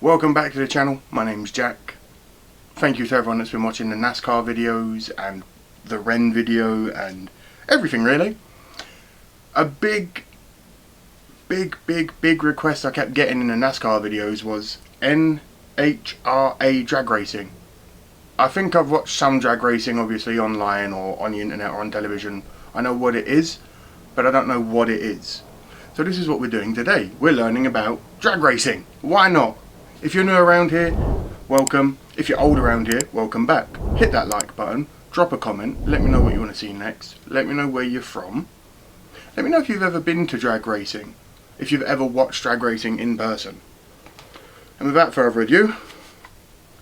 Welcome back to the channel. My name's Jack. Thank you to everyone that's been watching the NASCAR videos and the Ren video and everything really. A big request I kept getting in the NASCAR videos was NHRA drag racing. I think I've watched some drag racing obviously online or on the internet or on television. I know what it is, but I don't know what it is. So this is what we're doing today. We're learning about drag racing. Why not? If you're new around here, welcome. If you're old around here, welcome back. Hit that like button, drop a comment, let me know what you want to see next. Let me know where you're from. Let me know if you've ever been to drag racing. If you've ever watched drag racing in person. And without further ado,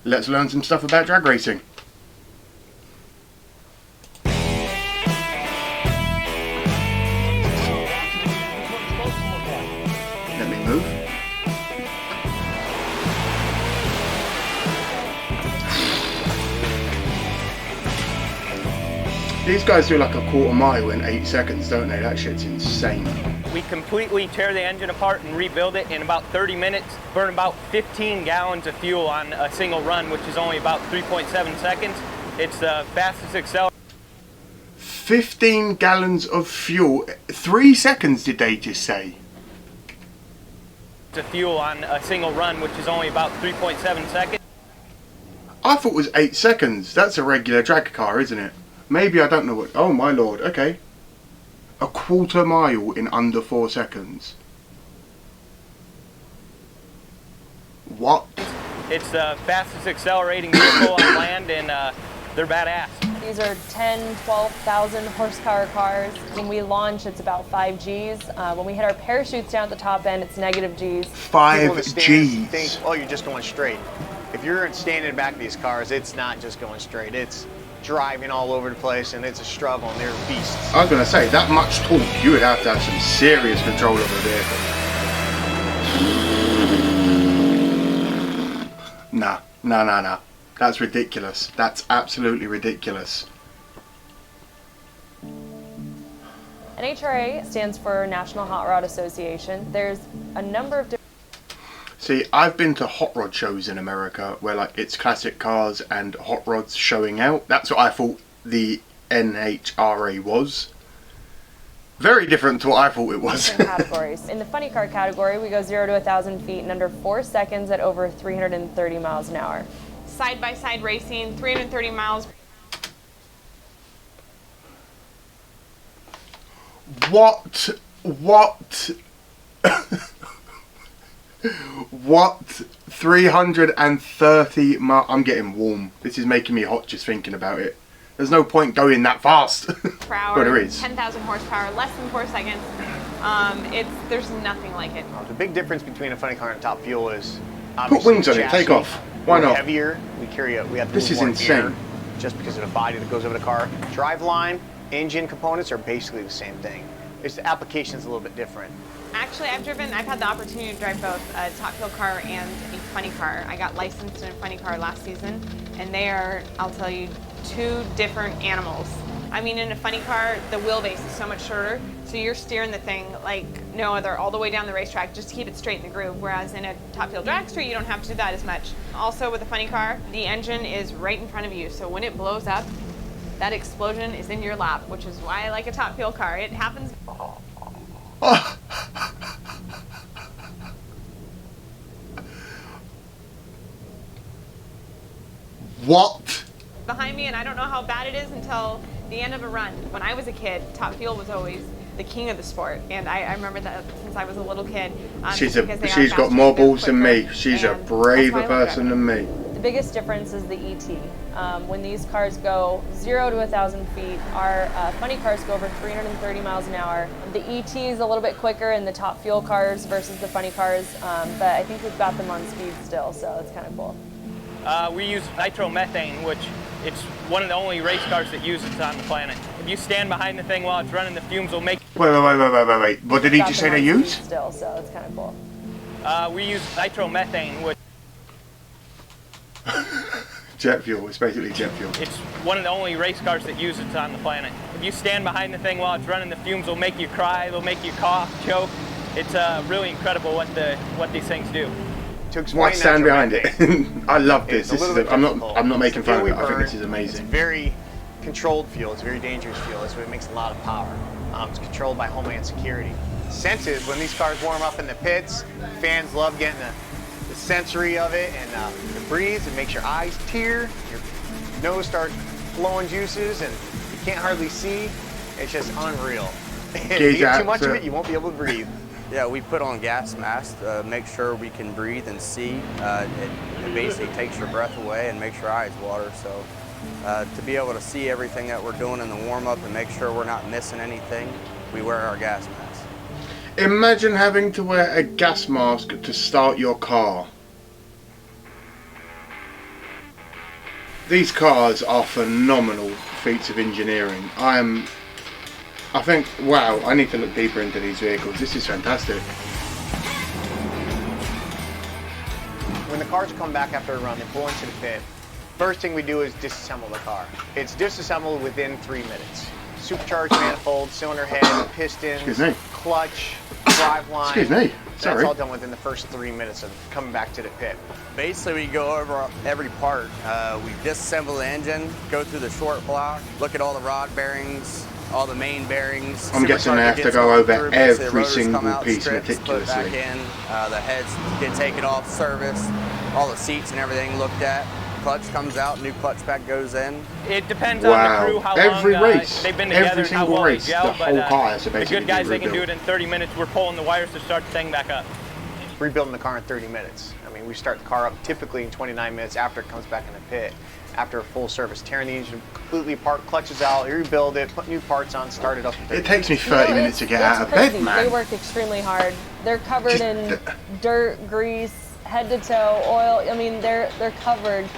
let's learn some stuff about drag racing. Let me move. These guys do like a quarter mile in 8 seconds, don't they? That shit's insane. We completely tear the engine apart and rebuild it in about 30 minutes, burn about 15 gallons of fuel on a single run, which is only about 3.7 seconds. It's the fastest accelerator. 15 gallons of fuel. 3 seconds did they just say? The fuel on a single run, which is only about 3.7 seconds. I thought it was 8 seconds. That's a regular drag car, isn't it? Maybe I don't know what... Oh my lord, okay. A quarter mile in under 4 seconds. What? It's the fastest accelerating vehicle on land, and they're badass. These are 10, 12,000 horsepower cars. When we launch, it's about 5 Gs. When we hit our parachutes down at the top end, it's negative Gs. 5 Gs. Think, oh, you're just going straight. If you're standing in the back of these cars, it's not just going straight. It's driving all over the place, and it's a struggle, and they're beasts. I was going to say, that much torque, you would have to have some serious control of the vehicle. Nah. That's ridiculous. That's absolutely ridiculous. NHRA stands for National Hot Rod Association. There's a number of different... See, I've been to hot rod shows in America where like it's classic cars and hot rods showing out. That's what I thought the NHRA was. Very different to what I thought it was. categories. In the funny car category, we go 0 to 1,000 feet in under 4 seconds at over 330 miles an hour. Side-by-side racing, 330 miles. What? What? 330 miles? I'm getting warm. This is making me hot just thinking about it. There's no point going that fast. Per hour, but there is. 10,000 horsepower, less than 4 seconds. There's nothing like it. The big difference between a funny car and top fuel is put wings on it, take off. Why not? Heavier. We have this is more insane. gear just because of the body that goes over the car. Driveline, engine components are basically the same thing. It's the application is a little bit different. Actually, I've had the opportunity to drive both a top fuel car and a funny car. I got licensed in a funny car last season, and they are, I'll tell you, two different animals. I mean, in a funny car, the wheelbase is so much shorter, so you're steering the thing like no other all the way down the racetrack just to keep it straight in the groove, whereas in a top fuel dragster, you don't have to do that as much. Also, with a funny car, the engine is right in front of you, so when it blows up, that explosion is in your lap, which is why I like a top fuel car. It happens. What? Behind me, and I don't know how bad it is until the end of a run. When I was a kid, top fuel was always the king of the sport, and I remember that since I was a little kid. She's got more balls than me. She's a braver person than me. The biggest difference is the ET. When these cars go 0 to 1,000 feet, our funny cars go over 330 miles an hour. The ET is a little bit quicker in the top fuel cars versus the funny cars, but I think we've got them on speed still, so it's kind of cool. We use nitromethane, which it's one of the only race cars that uses it on the planet. If you stand behind the thing while it's running, the fumes will make... Wait. What did he just say they use? Still, so it's kind of cool. We use nitromethane, which... Jet fuel. It's basically jet fuel. It's one of the only race cars that uses it on the planet. If you stand behind the thing while it's running, the fumes will make you cry, they'll make you cough, choke. It's really incredible what these things do. To explain Why stand behind it? nitromethane I love this. is a This little is. bit I'm difficult. not making It's the fun of fuel it. we I think this burn. is amazing. It's very controlled fuel. It's very dangerous fuel. That's what makes a lot of power. It's controlled by Homeland Security. Senses, when these cars warm up in the pits, fans love getting the sensory of it, and the breeze. It makes your eyes tear, your nose start flowing juices, and you can't hardly see. It's just unreal. If you get too much of it, you won't be able to breathe. Yeah, we put on gas masks to make sure we can breathe and see. It basically takes your breath away and makes your eyes water. So to be able to see everything that we're doing in the warm-up and make sure we're not missing anything, we wear our gas masks. Imagine having to wear a gas mask to start your car. These cars are phenomenal feats of engineering. I think, wow, I need to look deeper into these vehicles. This is fantastic. When the cars come back after a run, they pull into the pit. First thing we do is disassemble the car. It's disassembled within 3 minutes. Supercharged manifold, cylinder head, piston, clutch, driveline. Excuse me. Sorry. That's all done within the first 3 minutes of coming back to the pit. Basically, we go over every part. We disassemble the engine, go through the short block, look at all the rod bearings, all the main bearings. I'm guessing they have to go over every single piece meticulously. Put back in, the heads get taken off, serviced, all the seats and everything looked at. Clutch comes out, new clutch pack goes in. It depends on the crew, how every long race, they've been together every and how single well race, they gel. the whole car has to the basically good guys, be they can do rebuilt. it in 30 minutes. We're pulling the wires to start the thing back up. Rebuilding the car in 30 minutes. I mean, we start the car up typically in 29 minutes after it comes back in the pit. After a full service, tearing the engine completely apart, clutches out, rebuild it, put new parts on, start it up in 30 It takes me 30 minutes to get out of crazy. bed, man. They work extremely hard. They're covered in dirt, grease, head to toe, oil. I mean, they're covered.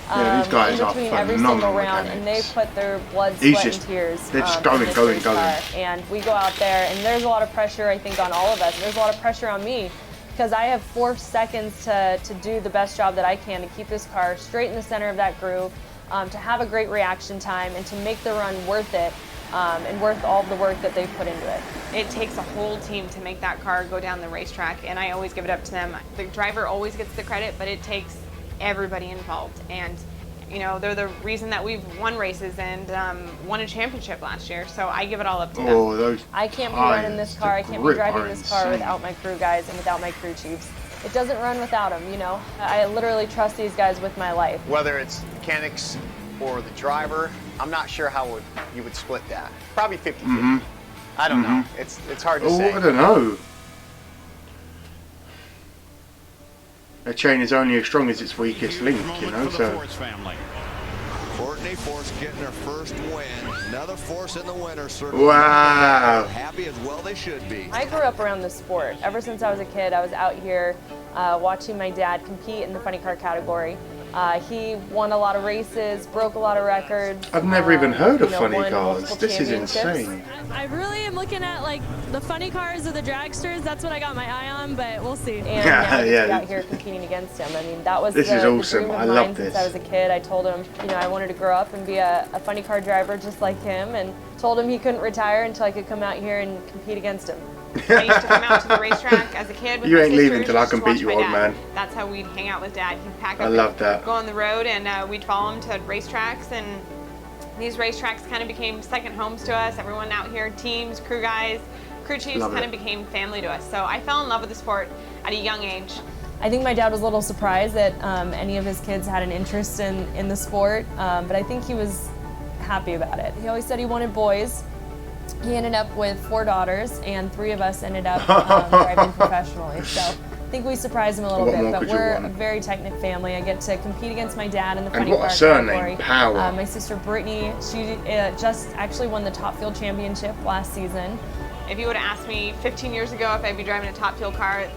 Yeah, these guys in are between every phenomenal single round, and they mechanics. put their blood, He's sweat, just- and tears. they're just in going, this going, race going. car. And we go out there, and there's a lot of pressure, I think, on all of us. There's a lot of pressure on me because I have 4 seconds to do the best job that I can to keep this car straight in the center of that groove, to have a great reaction time, and to make the run worth it. And worth all the work that they put into it. It takes a whole team to make that car go down the racetrack, and I always give it up to them. The driver always gets the credit, but it takes everybody involved. And you know, they're the reason that we've won races and won a championship last year. So I give it all up to them. Oh, those I can't be tires, running this car. I can't be grip driving are this car insane. without my crew guys and without my crew chiefs. It doesn't run without them, you know. I literally trust these guys with my life. Whether it's mechanics or the driver, I'm not sure how you would split that. Probably 50-50. I don't know. It's hard to Oh, say. I don't know. A chain is only as strong as its weakest link, you know, so... Courtney Force getting her first win. Another Force in the winner's circle. Wow. Happy as well they should be. I grew up around this sport. Ever since I was a kid, I was out here watching my dad compete in the funny car category. He won a lot of races, broke a lot of records. I've never even heard of you know, funny won cars. multiple This is championships. insane. I really am looking at like the funny cars or the dragsters. That's what I got my eye on, but we'll see. And now I get to Yeah. be out here competing against him. I mean, that was This the, is the awesome. dream of I mine love since this. I was a kid. I told him, you know, I wanted to grow up and be a funny car driver just like him, and told him he couldn't retire until I could come out here and compete against him. I used to come out to the racetrack as a kid with You my ain't leaving sisters till I just can to beat watch you, my old dad. man. That's how we'd hang out with Dad. He'd pack I up love and that. go on the road, and we'd follow him to racetracks. And these racetracks kind of became second homes to us. Everyone out here, teams, crew guys, crew chiefs, Love kind it. of became family to us. So I fell in love with the sport at a young age. I think my dad was a little surprised that any of his kids had an interest in the sport, but I think he was happy about it. He always said he wanted boys. He ended up with 4 daughters, and 3 of us ended up driving professionally. So I think we surprised him a little What bit, more but could you we're a want? very technical family. I get to compete against my dad in the And funny what a car surname, category. Power. My sister Brittany, she just actually won the Top Fuel Championship last season. If you would have asked me 15 years ago if I'd be driving a top fuel car,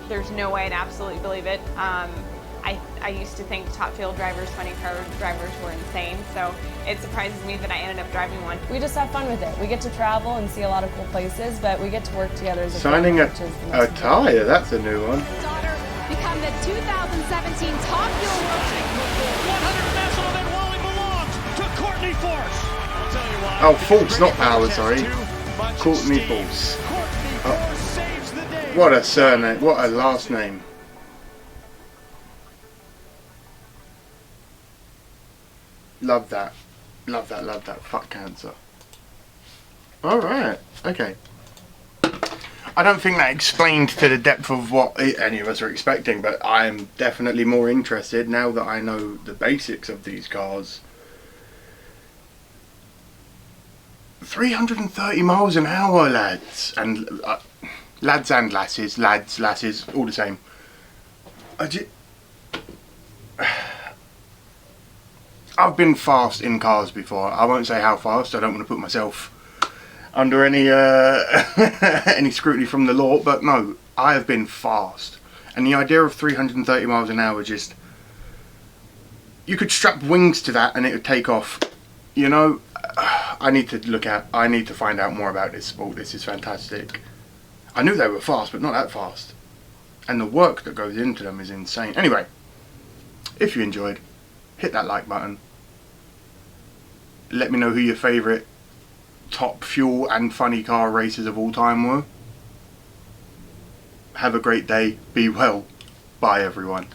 there's no way I'd absolutely believe it. I used to think top fuel drivers, funny car drivers were insane, so it surprises me that I ended up driving one. We just have fun with it. We get to travel and see a lot of cool places, but we get to work together as a Signing family, a which is the most important. tyre, that's a new one. Daughter become the 2017 Top Fuel Rookie. 100 National that Wally belongs to Courtney Force. I'll tell you why. Oh, Force, not Power, Chance sorry. too much Courtney steam. Force. Courtney Force saves the day. What a surname, what a last name. Love that. Love that, love that. Fuck cancer. Alright, okay. I don't think that explained to the depth of what any of us are expecting, but I'm definitely more interested now that I know the basics of these cars. 330 miles an hour, lads. And lads and lasses, lasses, all the same. I've been fast in cars before. I won't say how fast. I don't want to put myself under any any scrutiny from the law, but no, I have been fast. And the idea of 330 miles an hour, just, you could strap wings to that and it would take off. You know, I need to find out more about this sport. This is fantastic. I knew they were fast, but not that fast. And the work that goes into them is insane. Anyway, if you enjoyed, hit that like button. Let me know who your favourite top fuel and funny car racers of all time were. Have a great day. Be well. Bye everyone.